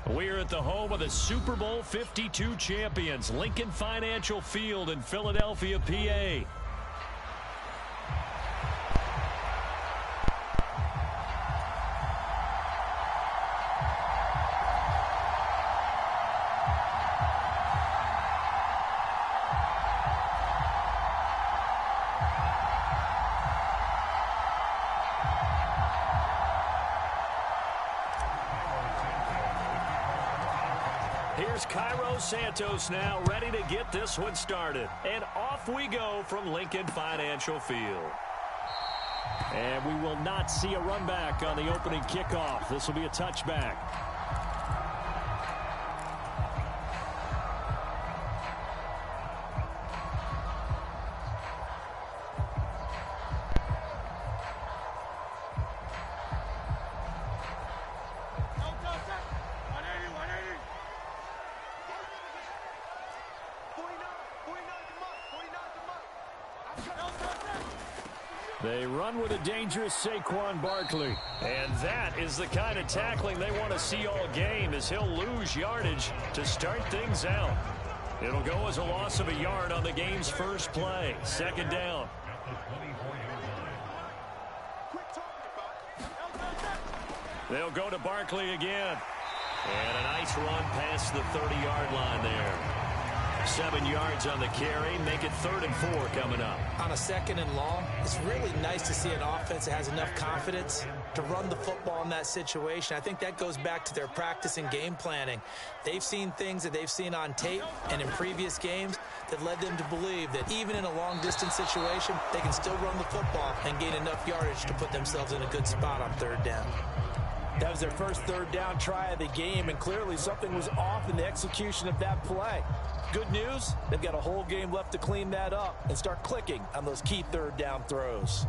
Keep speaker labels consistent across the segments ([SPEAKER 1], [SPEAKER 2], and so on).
[SPEAKER 1] We're at the home of the Super Bowl 52 champions, Lincoln Financial Field in Philadelphia, PA. Here's Cairo Santos now ready to get this one started. And off we go from Lincoln Financial Field. And we will not see a run back on the opening kickoff. This will be a touchback. They run with a dangerous Saquon Barkley. And that is the kind of tackling they want to see all game, as he'll lose yardage to start things out. It'll go as a loss of a yard on the game's first play. Second down. They'll go to Barkley again. And a nice run past the 30-yard line there. 7 yards on the carry. Make it 3rd and 4 coming up.
[SPEAKER 2] On a 2nd and long, it's really nice to see an offense that has enough confidence to run the football in that situation. I think that goes back to their practice and game planning. They've seen things that they've seen on tape and in previous games that led them to believe that even in a long-distance situation, they can still run the football and gain enough yardage to put themselves in a good spot on 3rd down.
[SPEAKER 3] That was their first 3rd down try of the game, and clearly something was off in the execution of that play. Good news, they've got a whole game left to clean that up and start clicking on those key 3rd down throws.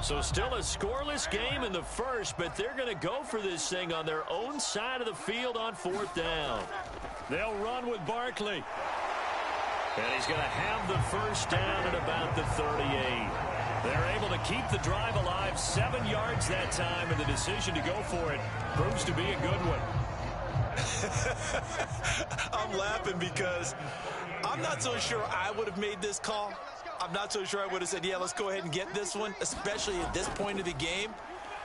[SPEAKER 1] So still a scoreless game in the first, but they're going to go for this thing on their own side of the field on 4th down. They'll run with Barkley. And he's going to have the first down at about the 38. They're able to keep the drive alive, 7 yards that time, and the decision to go for it proves to be a good one.
[SPEAKER 3] I'm laughing because I'm not so sure I would have made this call. I'm not so sure I would have said, yeah, let's go ahead and get this one, especially at this point of the game.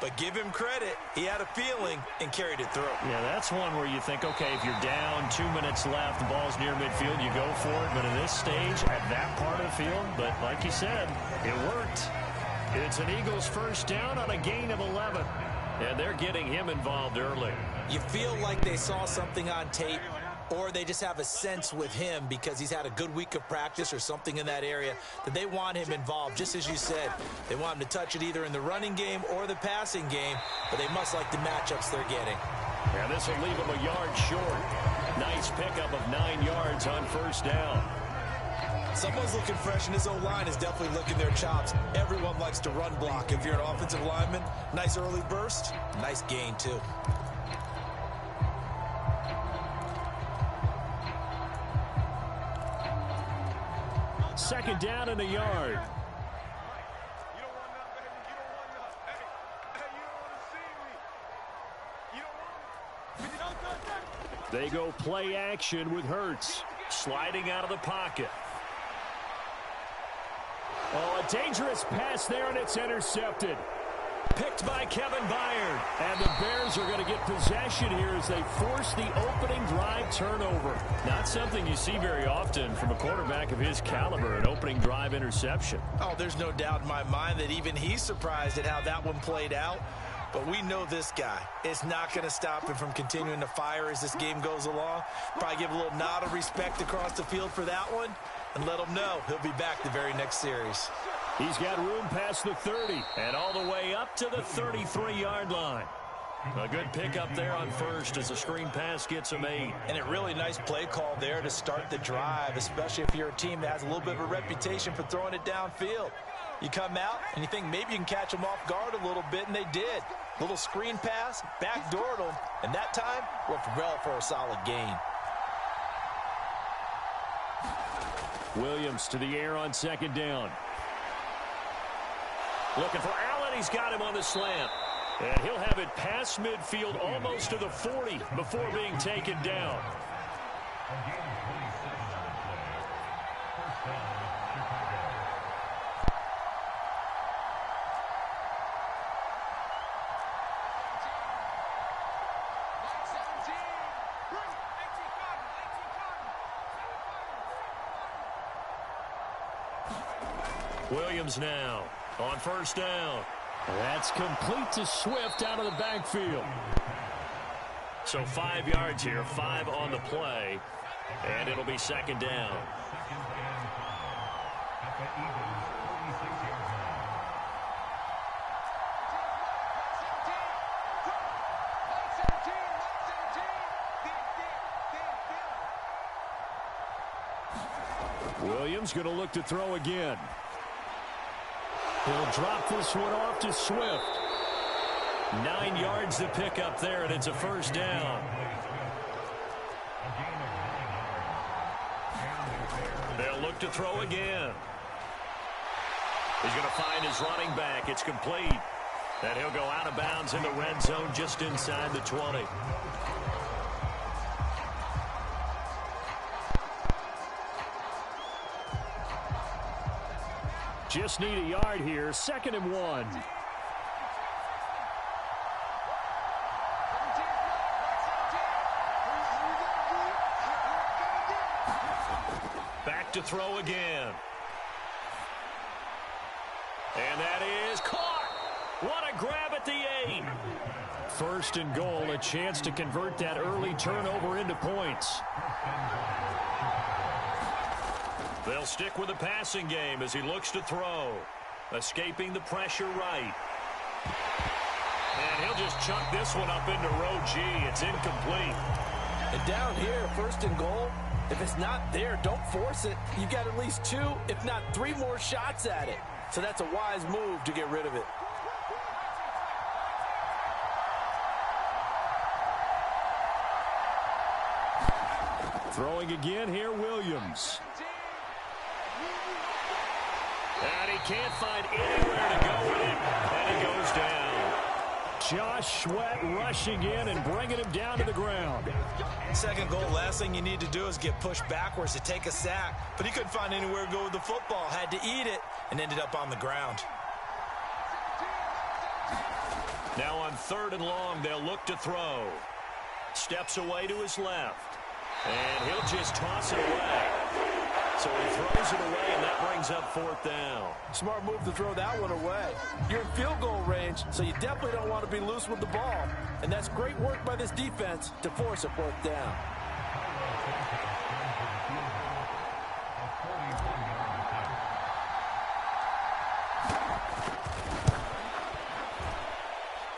[SPEAKER 3] But give him credit. He had a feeling and carried it through.
[SPEAKER 1] Yeah, that's one where you think, okay, if you're down, 2 minutes left, the ball's near midfield, you go for it. But in this stage, at that part of the field, but like you said, it worked. It's an Eagles first down on a gain of 11. And they're getting him involved early.
[SPEAKER 2] You feel like they saw something on tape, or they just have a sense with him because he's had a good week of practice or something in that area that they want him involved. Just as you said, they want him to touch it either in the running game or the passing game, but they must like the matchups they're getting.
[SPEAKER 1] And this will leave him a yard short. Nice pickup of 9 yards on first down.
[SPEAKER 3] Someone's looking fresh, and his O-line is definitely licking their chops. Everyone likes to run block. If you're an offensive lineman, nice early burst, nice gain too.
[SPEAKER 1] Second down and a yard. They go play action with Hurts. Sliding out of the pocket. Oh, a dangerous pass there, and it's intercepted. Picked by Kevin Byard. And the Bears are going to get possession here as they force the opening drive turnover. Not something you see very often from a quarterback of his caliber, an opening drive interception.
[SPEAKER 3] Oh, there's no doubt in my mind that even he's surprised at how that one played out. But we know this guy. It's not going to stop him from continuing to fire as this game goes along. Probably give a little nod of respect across the field for that one and let him know he'll be back the very next series.
[SPEAKER 1] He's got room past the 30 and all the way up to the 33-yard line. A good pickup there on first as a screen pass gets him 8.
[SPEAKER 3] And a really nice play call there to start the drive, especially if you're a team that has a little bit of a reputation for throwing it downfield. You come out and you think maybe you can catch them off guard a little bit, and they did. Little screen pass, backdoored them, and that time worked well for a solid gain.
[SPEAKER 1] Williams to the air on second down. Looking for Allen. He's got him on the slant. And he'll have it past midfield almost to the 40 before being taken down. Williams now on first down.
[SPEAKER 4] That's complete to Swift out of the backfield.
[SPEAKER 1] So 5 yards here, 5 on the play, and it'll be second down.
[SPEAKER 4] Williams going to look to throw again. He'll drop this one off to Swift.
[SPEAKER 1] 9 yards to pick up there, and it's a first down. They'll look to throw again. He's going to find his running back. It's complete. And he'll go out of bounds in the red zone just inside the 20.
[SPEAKER 4] Just need a yard here. 2nd and 1.
[SPEAKER 1] Back to throw again. And that is caught. What a grab at the 8.
[SPEAKER 4] 1st and goal, a chance to convert that early turnover into points.
[SPEAKER 1] They'll stick with the passing game as he looks to throw. Escaping the pressure right. And he'll just chuck this one up into row G. It's incomplete.
[SPEAKER 3] And down here, 1st and goal, if it's not there, don't force it. You got at least 2, if not 3 more shots at it. So that's a wise move to get rid of it.
[SPEAKER 4] Throwing again here, Williams.
[SPEAKER 1] And he can't find anywhere to go with it. And he goes down.
[SPEAKER 4] Josh Sweat rushing in and bringing him down to the ground.
[SPEAKER 2] 2nd goal, last thing you need to do is get pushed backwards to take a sack. But he couldn't find anywhere to go with the football. Had to eat it and ended up on the ground.
[SPEAKER 1] Now on 3rd and long, they'll look to throw. Steps away to his left. And he'll just toss it away. So he throws it away, and that brings up 4th down.
[SPEAKER 3] Smart move to throw that one away. You're in field goal range, so you definitely don't want to be loose with the ball. And that's great work by this defense to force a 4th down.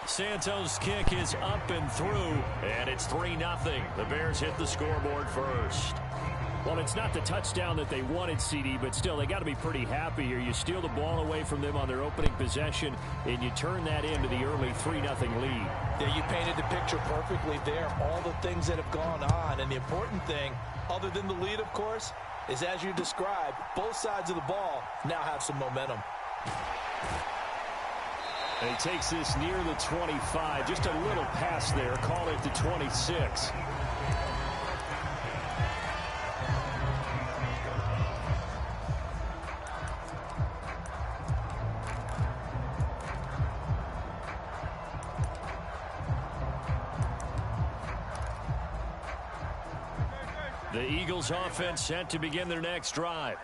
[SPEAKER 1] Santos' kick is up and through, and it's 3-0. The Bears hit the scoreboard first.
[SPEAKER 4] Well, it's not the touchdown that they wanted, CD, but still, they got to be pretty happy here. You steal the ball away from them on their opening possession, and you turn that into the early 3-0 lead.
[SPEAKER 3] Yeah, you painted the picture perfectly there. All the things that have gone on, and the important thing, other than the lead, of course, is as you described, both sides of the ball now have some momentum.
[SPEAKER 4] And he takes this near the 25. Just a little pass there. Call it the 26.
[SPEAKER 1] The Eagles offense set to begin their next drive.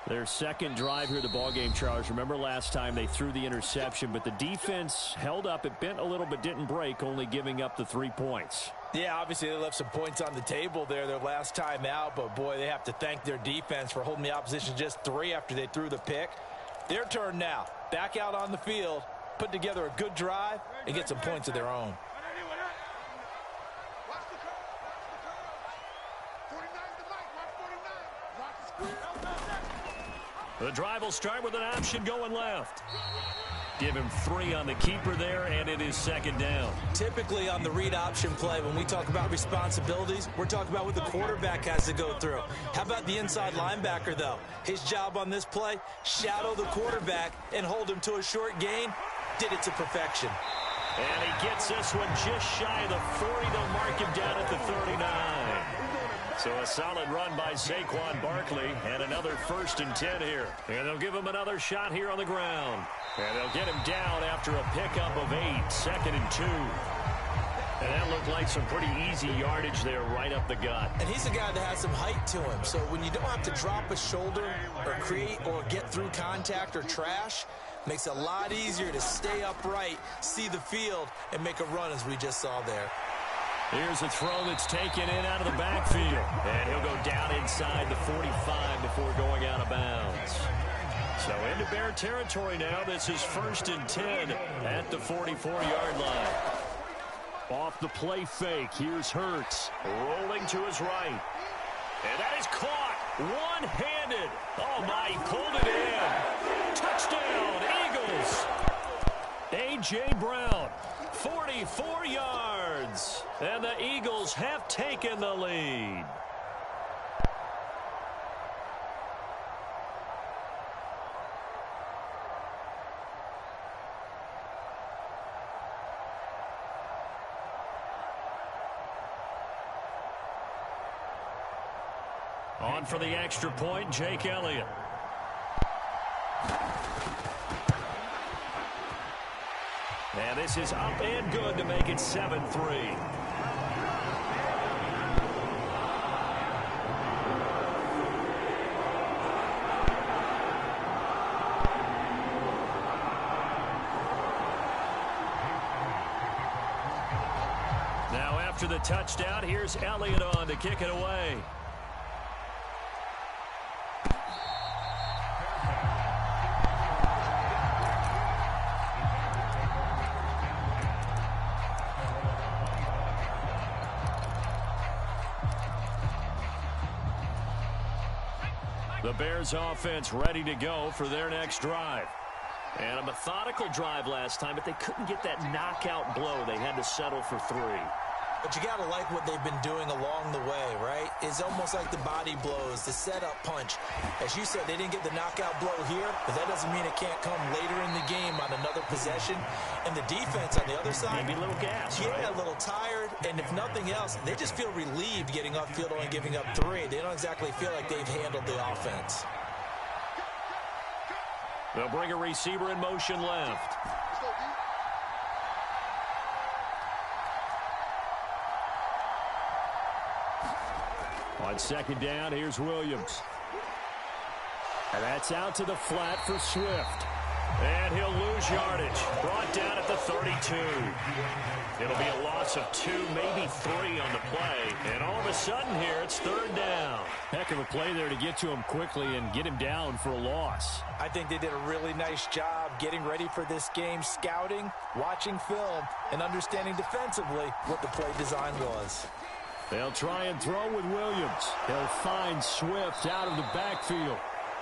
[SPEAKER 4] Their 2nd drive here of the ballgame, Charles. Remember last time they threw the interception, but the defense held up. It bent a little but didn't break, only giving up the 3 points.
[SPEAKER 3] Yeah, obviously they left some points on the table there their last time out, but boy, they have to thank their defense for holding the opposition just 3 after they threw the pick. Their turn now. Back out on the field, put together a good drive, and get some points of their own.
[SPEAKER 1] The drive will start with an option going left. Give him 3 on the keeper there, and it is second down.
[SPEAKER 2] Typically on the read option play, when we talk about responsibilities, we're talking about what the quarterback has to go through. How about the inside linebacker, though? His job on this play, shadow the quarterback and hold him to a short gain. Did it to perfection.
[SPEAKER 1] And he gets this one just shy of the 40. They'll mark him down at the 39. So a solid run by Saquon Barkley, and another 1st and 10 here. And they'll give him another shot here on the ground. And they'll get him down after a pickup of 8, 2nd and 2. And that looked like some pretty easy yardage there right up the gut.
[SPEAKER 2] And he's a guy that has some height to him. So when you don't have to drop a shoulder or create or get through contact or trash, makes it a lot easier to stay upright, see the field, and make a run as we just saw there.
[SPEAKER 1] Here's a throw that's taken in out of the backfield. And he'll go down inside the 45 before going out of bounds. So into Bear territory now. This is 1st and 10 at the 44-yard line. Off the play fake. Here's Hurts rolling to his right. And that is caught one-handed. Oh, my, he pulled it in. Touchdown, Eagles. A.J. Brown, 44 yards. And the Eagles have taken the lead. On for the extra point, Jake Elliott. And this is up and good to make it 7-3. Now after the touchdown, here's Elliott on to kick it away. The Bears offense ready to go for their next drive. And a methodical drive last time, but they couldn't get that knockout blow. They had to settle for 3.
[SPEAKER 2] But you got to like what they've been doing along the way, right? It's almost like the body blows, the setup punch. As you said, they didn't get the knockout blow here, but that doesn't mean it can't come later in the game on another possession. And the defense on the other side,
[SPEAKER 1] maybe a little gas,
[SPEAKER 2] yeah,
[SPEAKER 1] right?
[SPEAKER 2] A little tired. And if nothing else, they just feel relieved getting upfield, only giving up 3. They don't exactly feel like they've handled the offense.
[SPEAKER 1] They'll bring a receiver in motion left. On 2nd down, here's Williams. And that's out to the flat for Swift. And he'll lose yardage. Brought down at the 32. It'll be a loss of 2, maybe 3 on the play. And all of a sudden here, it's 3rd down.
[SPEAKER 4] Heck of a play there to get to him quickly and get him down for a loss.
[SPEAKER 3] I think they did a really nice job getting ready for this game, scouting, watching film, and understanding defensively what the play design was.
[SPEAKER 4] They'll try and throw with Williams. He'll find Swift out of the backfield.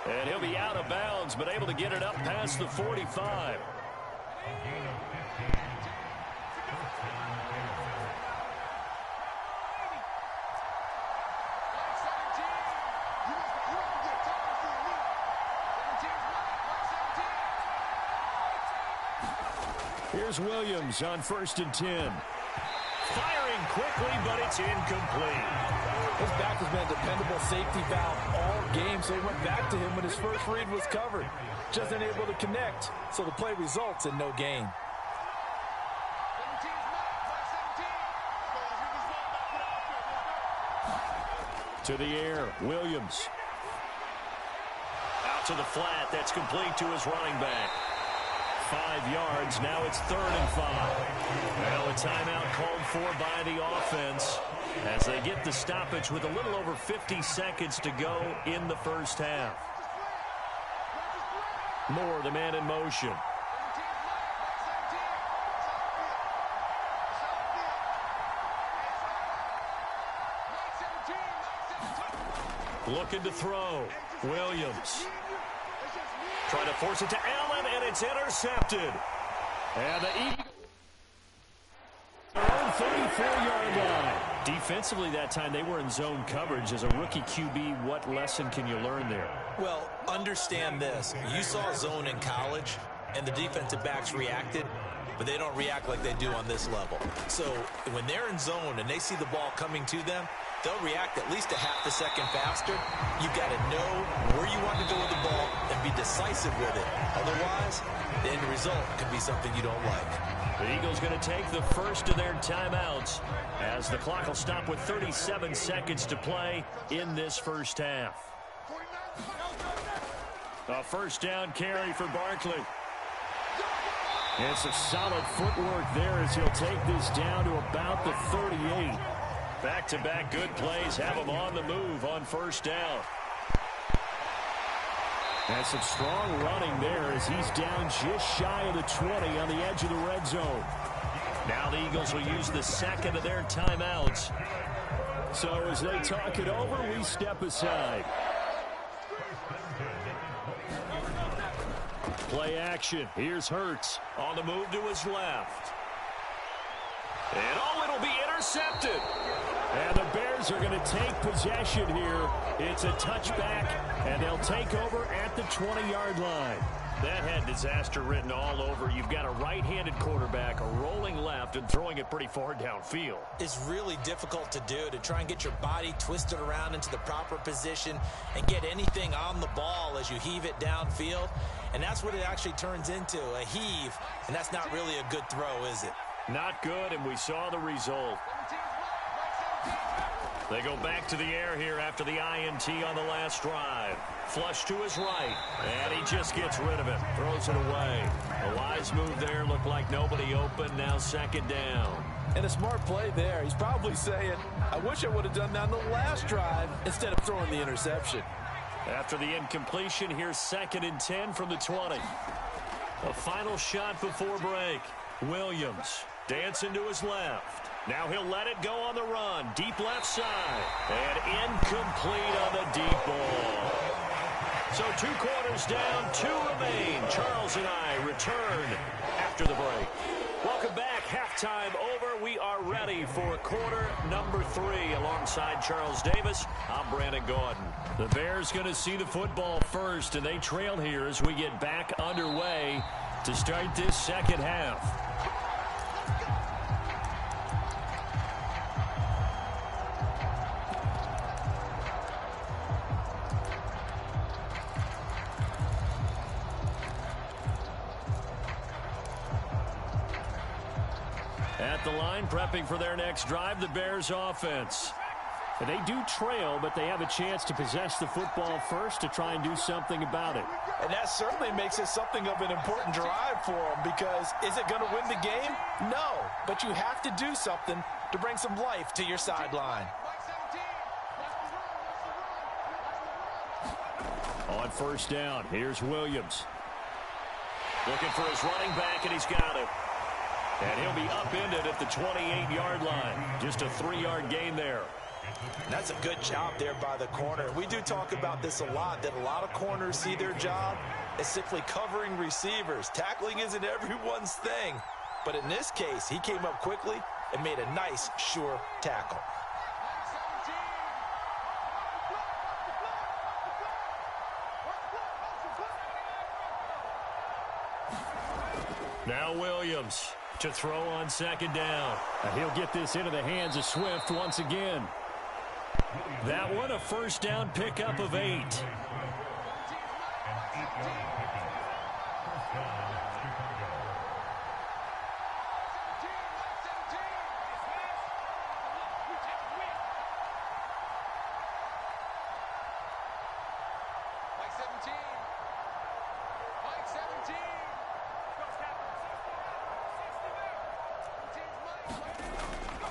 [SPEAKER 1] And he'll be out of bounds, but able to get it up past the 45. Here's Williams on 1st and 10. Firing quickly, but it's incomplete.
[SPEAKER 3] His back has been a dependable safety valve all game, so he went back to him when his first read was covered. Just unable to connect, so the play results in no gain.
[SPEAKER 1] To the air, Williams. Out to the flat, that's complete to his running back. 5 yards, now it's 3rd and 5. Well, a timeout called for by the offense as they get the stoppage with a little over 50 seconds to go in the first half. Moore, the man in motion. Looking to throw. Williams. Trying to force it to Allen, and it's intercepted. And the Eagles their own 34-yard line. Defensively that time, they were in zone coverage. As a rookie QB, what lesson can you learn there?
[SPEAKER 2] Well, understand this. You saw zone in college, and the defensive backs reacted, but they don't react like they do on this level. So when they're in zone and they see the ball coming to them, they'll react at least a half a second faster. You've got to know where you want to go with the ball and be decisive with it. Otherwise, the end result could be something you don't like.
[SPEAKER 1] The Eagles going to take the first of their timeouts as the clock will stop with 37 seconds to play in this first half. A first down carry for Barkley. And some solid footwork there as he'll take this down to about the 38. Back-to-back good plays have him on the move on first down. And some strong running there as he's down just shy of the 20 on the edge of the red zone. Now the Eagles will use the second of their timeouts. So as they talk it over, we step aside. Play action. Here's Hurts on the move to his left. And it'll be intercepted. And the Bears are going to take possession here. It's a touchback, and they'll take over at the 20-yard line. That had disaster written all over. You've got a right-handed quarterback, a rolling left, and throwing it pretty far downfield.
[SPEAKER 2] It's really difficult to do, to try and get your body twisted around into the proper position and get anything on the ball as you heave it downfield. And that's what it actually turns into, a heave. And that's not really a good throw, is it?
[SPEAKER 1] Not good, and we saw the result. They go back to the air here after the INT on the last drive. Flush to his right, and he just gets rid of it. Throws it away. A wise move there. Looked like nobody open. Now second down.
[SPEAKER 3] And a smart play there. He's probably saying, I wish I would have done that on the last drive instead of throwing the interception.
[SPEAKER 1] After the incompletion, here's 2nd and 10 from the 20. A final shot before break. Williams dancing to his left. Now he'll let it go on the run. Deep left side. And incomplete on the deep ball. So 2 quarters down, 2 remain. Charles and I return after the break. Welcome back. Halftime over. We are ready for quarter number 3. Alongside Charles Davis, I'm Brandon Gaudin. The Bears going to see the football first, and they trail here as we get back underway to start this second half. At the line, prepping for their next drive, the Bears offense.
[SPEAKER 4] And they do trail, but they have a chance to possess the football first to try and do something about it.
[SPEAKER 3] And that certainly makes it something of an important drive for them, because is it going to win the game? No, but you have to do something to bring some life to your sideline.
[SPEAKER 4] On first down, here's Williams.
[SPEAKER 1] Looking for his running back, and he's got it. And he'll be upended at the 28-yard line. Just a 3-yard gain there.
[SPEAKER 2] That's a good job there by the corner. We do talk about this a lot, that a lot of corners see their job as simply covering receivers. Tackling isn't everyone's thing. But in this case, he came up quickly and made a nice, sure tackle.
[SPEAKER 1] Now Williams to throw on second down.
[SPEAKER 4] He'll get this into the hands of Swift once again.
[SPEAKER 1] That one a first down pickup of 8.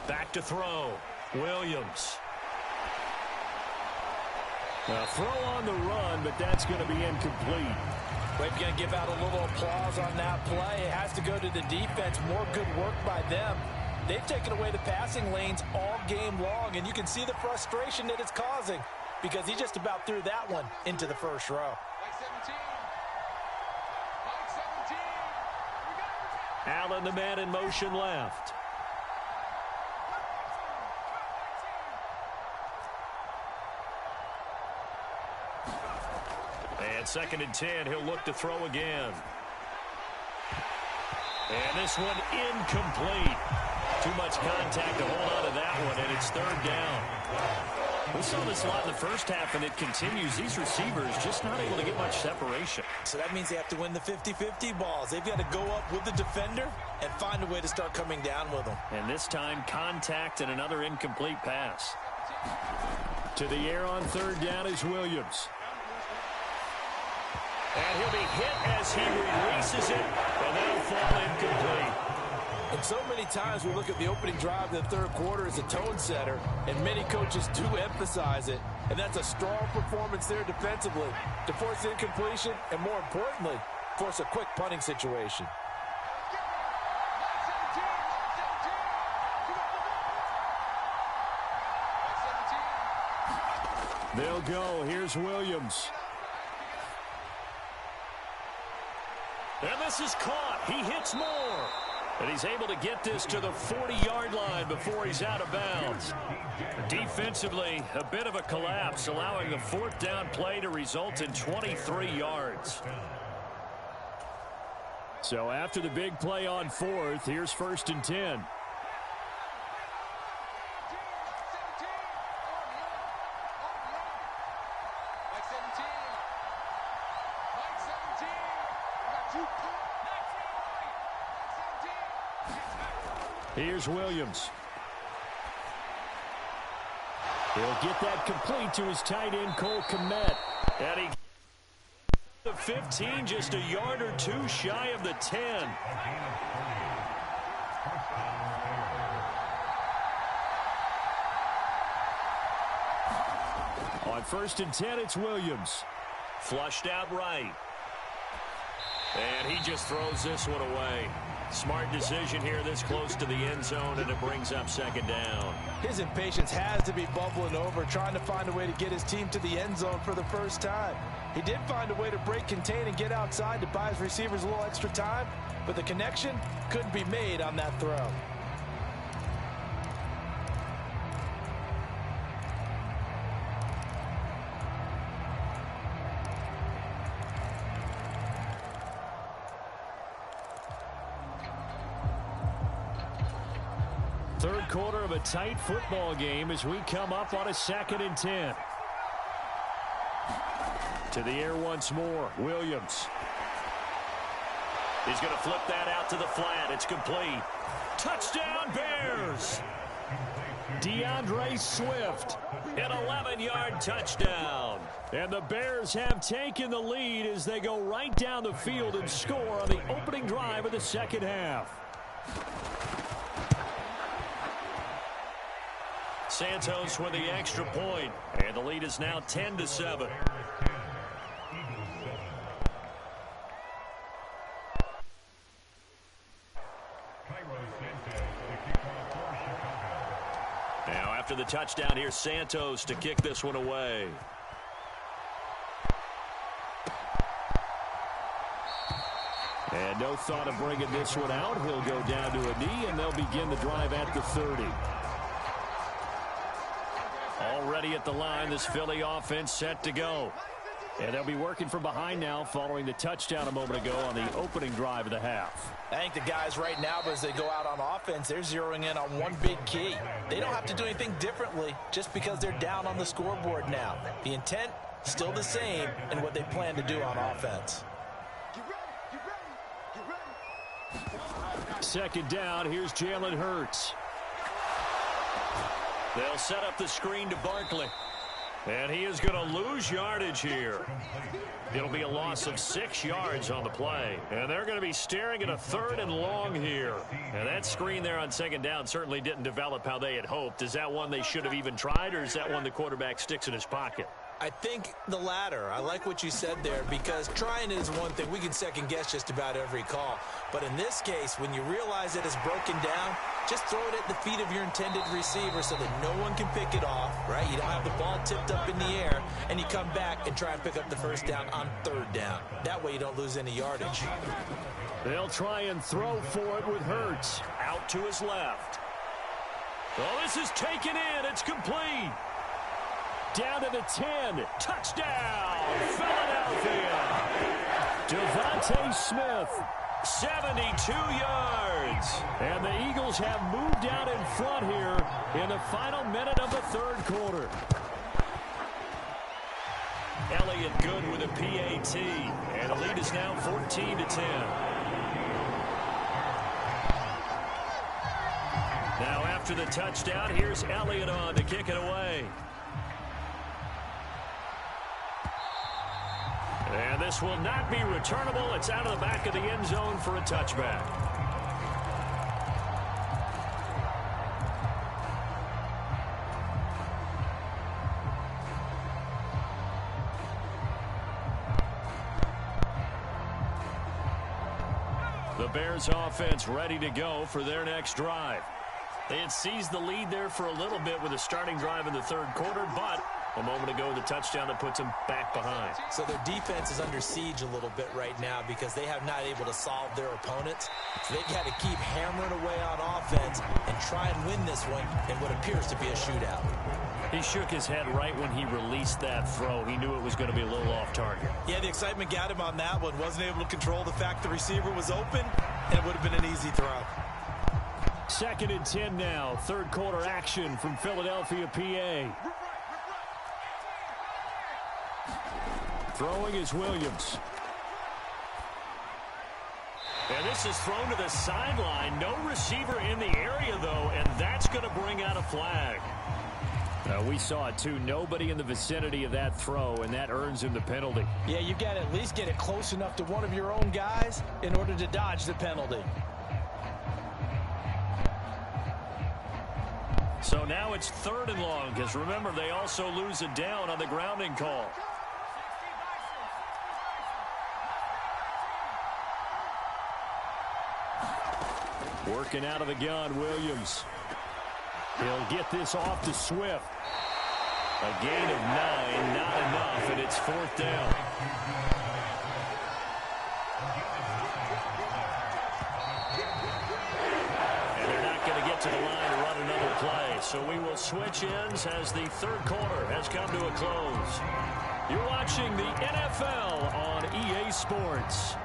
[SPEAKER 1] Back to throw. Williams.
[SPEAKER 4] A throw on the run, but that's going to be incomplete.
[SPEAKER 2] We're going to give out a little applause on that play. It has to go to the defense. More good work by them. They've taken away the passing lanes all game long, and you can see the frustration that it's causing because he just about threw that one into the first row.
[SPEAKER 1] Allen, the man in motion left. And 2nd and 10, he'll look to throw again. And this one incomplete. Too much contact to hold on to that one, and it's 3rd down. We saw this a lot in the first half, and it continues. These receivers just not able to get much separation.
[SPEAKER 2] So that means they have to win the 50-50 balls. They've got to go up with the defender and find a way to start coming down with them.
[SPEAKER 4] And this time, contact and another incomplete pass. To the air on 3rd down is Williams.
[SPEAKER 1] And he'll be hit as he releases it, and that'll fall incomplete.
[SPEAKER 3] And so many times we look at the opening drive in the 3rd quarter as a tone setter, and many coaches do emphasize it. And that's a strong performance there defensively to force incompletion and, more importantly, force a quick punting situation.
[SPEAKER 4] They'll go. Here's Williams.
[SPEAKER 1] And this is caught. He hits more. And he's able to get this to the 40-yard line before he's out of bounds. Defensively, a bit of a collapse, allowing the 4th down play to result in 23 yards.
[SPEAKER 4] So after the big play on 4th, here's 1st and 10. Here's Williams. He'll get that complete to his tight end, Cole Kmet.
[SPEAKER 1] And he the 15, just a yard or two shy of the 10.
[SPEAKER 4] On 1st and 10, it's Williams.
[SPEAKER 1] Flushed out right. And he just throws this one away. Smart decision here this close to the end zone, and it brings up 2nd down.
[SPEAKER 3] His impatience has to be bubbling over, trying to find a way to get his team to the end zone for the first time. He did find a way to break, contain, and get outside to buy his receivers a little extra time, but the connection couldn't be made on that throw.
[SPEAKER 4] Third quarter of a tight football game as we come up on a 2nd and 10. To the air once more, Williams.
[SPEAKER 1] He's going to flip that out to the flat. It's complete. Touchdown, Bears!
[SPEAKER 4] DeAndre Swift.
[SPEAKER 1] An 11-yard touchdown.
[SPEAKER 4] And the Bears have taken the lead as they go right down the field and score on the opening drive of the 2nd half.
[SPEAKER 1] Santos with the extra point, and the lead is now 10-7. Now after the touchdown, here's Santos to kick this one away.
[SPEAKER 4] And no thought of bringing this one out. He'll go down to a knee, and they'll begin the drive at the 30.
[SPEAKER 1] Already at the line, this Philly offense set to go.
[SPEAKER 4] And they'll be working from behind now following the touchdown a moment ago on the opening drive of the half.
[SPEAKER 3] I think the guys right now, as they go out on offense, they're zeroing in on one big key. They don't have to do anything differently just because they're down on the scoreboard now. The intent, still the same in what they plan to do on offense.
[SPEAKER 4] 2nd down, here's Jalen Hurts.
[SPEAKER 1] They'll set up the screen to Barkley. And he is going to lose yardage here. It'll be a loss of 6 yards on the play. And they're going to be staring at a 3rd and long here. And that screen there on 2nd down certainly didn't develop how they had hoped. Is that one they should have even tried, or is that one the quarterback sticks in his pocket?
[SPEAKER 2] I think the latter. I like what you said there, because trying is one thing. We can second guess just about every call. But in this case, when you realize it is broken down, just throw it at the feet of your intended receiver so that no one can pick it off, right? You don't have the ball tipped up in the air, and you come back and try and pick up the 1st down on 3rd down. That way you don't lose any yardage.
[SPEAKER 4] They'll try and throw for it with Hurts.
[SPEAKER 1] Out to his left. Oh, this is taken in. It's complete.
[SPEAKER 4] Down to the 10. Touchdown, Philadelphia. Devontae Smith.
[SPEAKER 1] 72 yards.
[SPEAKER 4] And the Eagles have moved out in front here in the final minute of the third quarter.
[SPEAKER 1] Elliott good with a PAT. And the lead is now 14-10. Now after the touchdown, here's Elliott on to kick it away. And this will not be returnable. It's out of the back of the end zone for a touchback. The Bears offense ready to go for their next drive. They had seized the lead there for a little bit with a starting drive in the third quarter, but a moment ago, the touchdown that puts them back behind.
[SPEAKER 2] So their defense is under siege a little bit right now because they have not able to solve their opponents. So they've got to keep hammering away on offense and try and win this one in what appears to be a shootout.
[SPEAKER 1] He shook his head right when he released that throw. He knew it was going to be a little off target.
[SPEAKER 3] Yeah, the excitement got him on that one. Wasn't able to control the fact the receiver was open, and it would have been an easy throw.
[SPEAKER 4] 2nd and 10 now. Third quarter action from Philadelphia, PA. Throwing is Williams.
[SPEAKER 1] And this is thrown to the sideline. No receiver in the area, though, and that's going to bring out a flag.
[SPEAKER 4] We saw it, too. Nobody in the vicinity of that throw, and that earns him the penalty.
[SPEAKER 2] Yeah, you've got to at least get it close enough to one of your own guys in order to dodge the penalty.
[SPEAKER 1] So now it's 3rd and long, because remember, they also lose it down on the grounding call.
[SPEAKER 4] Working out of the gun, Williams. He'll get this off to Swift.
[SPEAKER 1] A gain of 9, not enough, and it's 4th down. And they're not going to get to the line to run another play. So we will switch ends as the third quarter has come to a close. You're watching the NFL on EA Sports.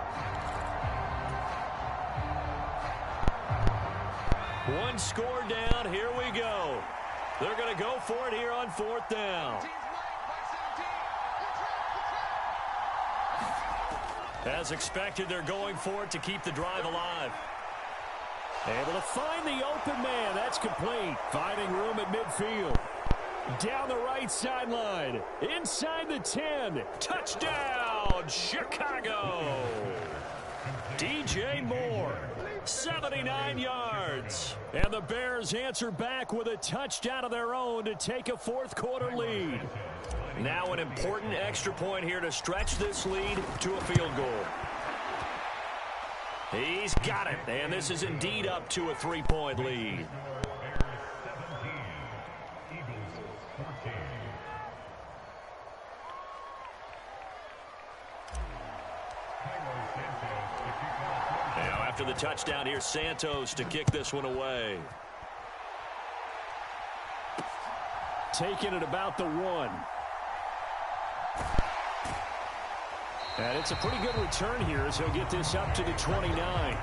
[SPEAKER 1] One score down. Here we go. They're going to go for it here on 4th down. As expected, they're going for it to keep the drive alive.
[SPEAKER 4] Able to find the open man. That's complete. Finding room at midfield. Down the right sideline. Inside the 10. Touchdown, Chicago. DJ Moore. 79 yards. And the Bears answer back with a touchdown of their own to take a 4th quarter lead. Now an important extra point here to stretch this lead to a field goal. He's got it. And this is indeed up to a 3-point lead. After the touchdown, here's Santos to kick this one away. Taking it about the 1. And it's a pretty good return here as he'll get this up to the 29.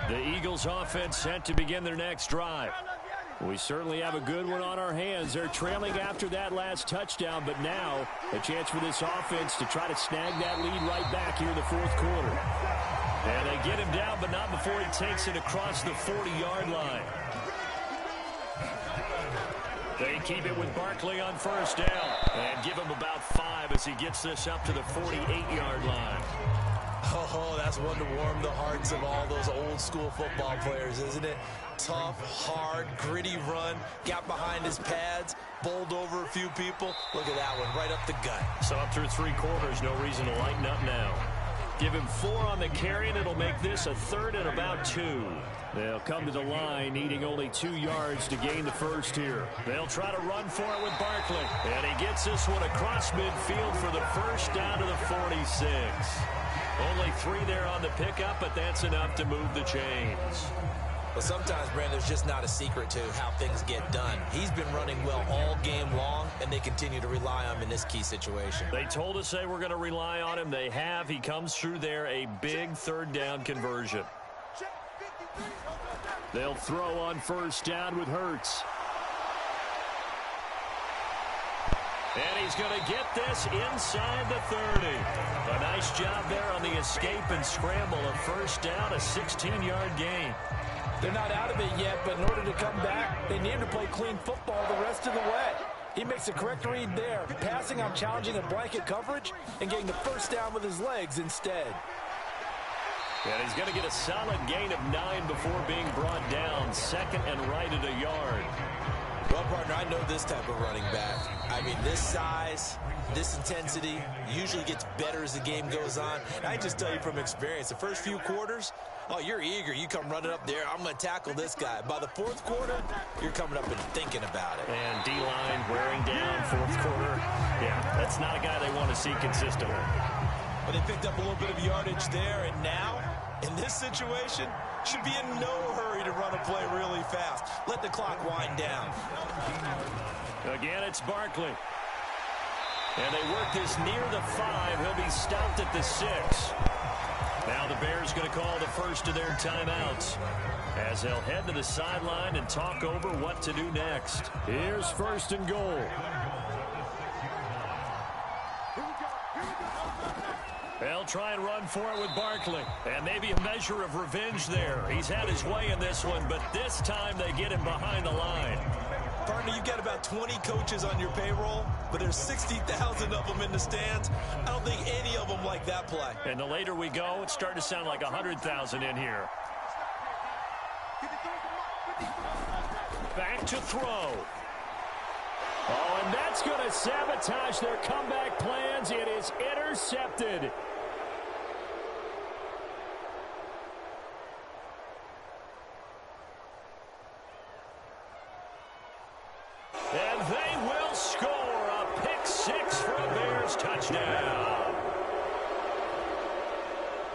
[SPEAKER 4] The Eagles offense set to begin their next drive. We certainly have a good one on our hands. They're trailing after that last touchdown, but now a chance for this offense to try to snag that lead right back here in the 4th quarter. And they get him down, but not before he takes it across the 40-yard line. They keep it with Barkley on 1st down and give him about 5 as he gets this up to the 48-yard line.
[SPEAKER 2] Oh, that's one to warm the hearts of all those old-school football players, isn't it? Tough, hard, gritty run, got behind his pads, bowled over a few people. Look at that one, right up the gut.
[SPEAKER 1] So up through 3 quarters, no reason to lighten up now. Give him 4 on the carry, and it'll make this a 3rd and about 2.
[SPEAKER 4] They'll come to the line, needing only 2 yards to gain the first here.
[SPEAKER 1] They'll try to run for it with Barkley. And he gets this one across midfield for the first down to the 46. Only 3 there on the pickup, but that's enough to move the chains.
[SPEAKER 2] Well, sometimes, Brandon, there's just not a secret to how things get done. He's been running well all game long, and they continue to rely on him in this key situation.
[SPEAKER 1] They told us they were going to rely on him. They have. He comes through there, a big 3rd down conversion.
[SPEAKER 4] They'll throw on first down with Hurts.
[SPEAKER 1] And he's going to get this inside the 30. A nice job there on the escape and scramble. A first down, a 16-yard gain.
[SPEAKER 3] They're not out of it yet, but in order to come back, they need him to play clean football the rest of the way. He makes a correct read there, passing on challenging a blanket coverage and getting the first down with his legs instead.
[SPEAKER 1] And he's going to get a solid gain of 9 before being brought down. 2nd and right at a yard.
[SPEAKER 2] Well, partner, I know this type of running back. I mean, this size, this intensity usually gets better as the game goes on. And I just tell you from experience, the first few quarters, oh, you're eager. You come running up there. I'm going to tackle this guy. By the 4th quarter, you're coming up and thinking about it.
[SPEAKER 1] And D-line wearing down 4th quarter. Yeah, that's not a guy they want to see consistently.
[SPEAKER 3] But they picked up a little bit of yardage there, and now, in this situation, should be in no hurry to run a play really fast. Let the clock wind down.
[SPEAKER 1] Again, it's Barkley. And they work this near the 5. He'll be stopped at the 6. Now the Bears going to call the first of their timeouts as they'll head to the sideline and talk over what to do next.
[SPEAKER 4] Here's 1st and goal.
[SPEAKER 1] They'll try and run for it with Barkley. And maybe a measure of revenge there. He's had his way in this one, but this time they get him behind the line.
[SPEAKER 3] Partner, you've got about 20 coaches on your payroll, but there's 60,000 of them in the stands. I don't think any of them like that play.
[SPEAKER 1] And the later we go, it's starting to sound like 100,000 in here. Back to throw.
[SPEAKER 4] Oh, and that's going to sabotage their comeback plans. It is intercepted.
[SPEAKER 1] And they will score a pick 6 for a Bears touchdown.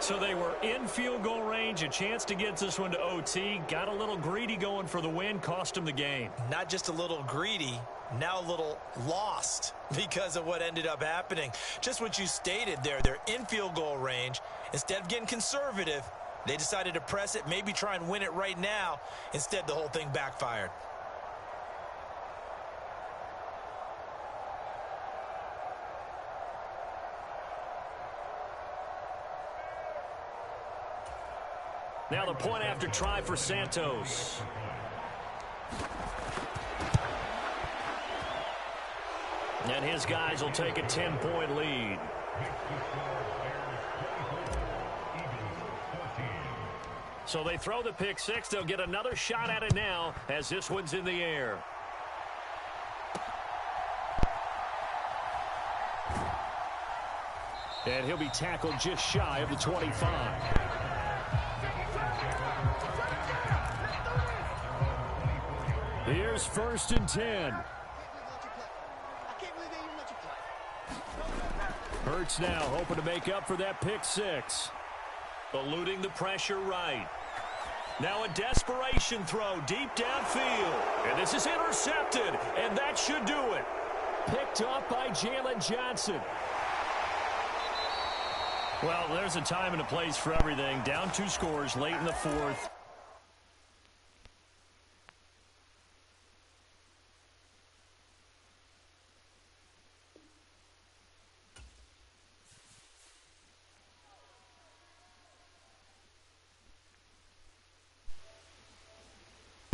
[SPEAKER 1] So they were in field goal range, a chance to get this one to OT. Got a little greedy going for the win, cost them the game.
[SPEAKER 2] Not just a little greedy, now a little lost because of what ended up happening. Just what you stated there, they're in field goal range. Instead of getting conservative, they decided to press it, maybe try and win it right now. Instead, the whole thing backfired.
[SPEAKER 1] Now the point after try for Santos. And his guys will take a 10-point lead. So they throw the pick 6. They'll get another shot at it now as this one's in the air.
[SPEAKER 4] And he'll be tackled just shy of the 25. Here's 1st and 10. Hurts now hoping to make up for that pick 6.
[SPEAKER 1] Eluding the pressure right. Now a desperation throw deep downfield. And this is intercepted, and that should do it.
[SPEAKER 4] Picked up by Jalen Johnson.
[SPEAKER 1] Well, there's a time and a place for everything. Down 2 scores late in the 4th.